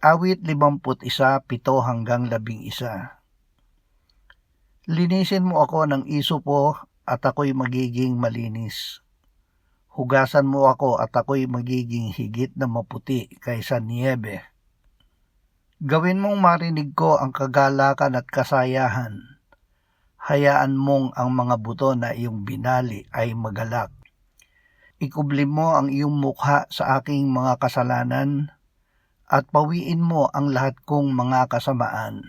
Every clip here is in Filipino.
Awit 51:7-11. Linisin mo ako ng isopo at ako'y magiging malinis. Hugasan mo ako at ako'y magiging higit na maputi kaysa niyebe. Gawin mong marinig ko ang kagalakan at kasayahan. Hayaan mong ang mga buto na iyong binali ay magalak. Ikubli mo ang iyong mukha sa aking mga kasalanan at pawiin mo ang lahat kong mga kasamaan.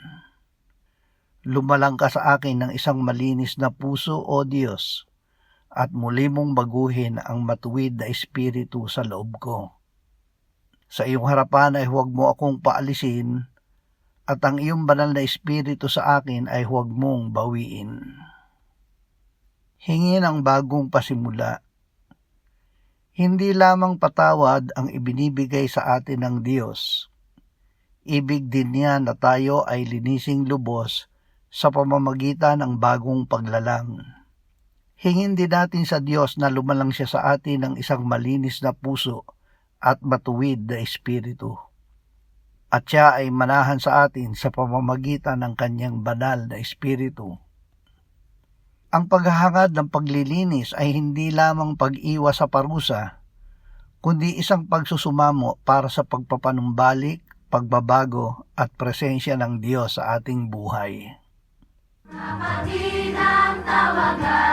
Lumalang ka sa akin ng isang malinis na puso, O Diyos, at muli mong baguhin ang matuwid na espiritu sa loob ko. Sa iyong harapan ay huwag mo akong paalisin, at ang iyong banal na espiritu sa akin ay huwag mong bawiin. Hingin ang bagong pasimula. Hindi lamang patawad ang ibinibigay sa atin ng Diyos. Ibig din niya na tayo ay linising lubos sa pamamagitan ng bagong paglalang. Hingin din natin sa Diyos na lumalang siya sa atin ng isang malinis na puso at matuwid na espiritu. At siya ay manahan sa atin sa pamamagitan ng kanyang banal na espiritu. Ang paghahangad ng paglilinis ay hindi lamang pag-iwas sa parusa, kundi isang pagsusumamo para sa pagpapanumbalik, pagbabago at presensya ng Diyos sa ating buhay. Kapatid ang tawagan.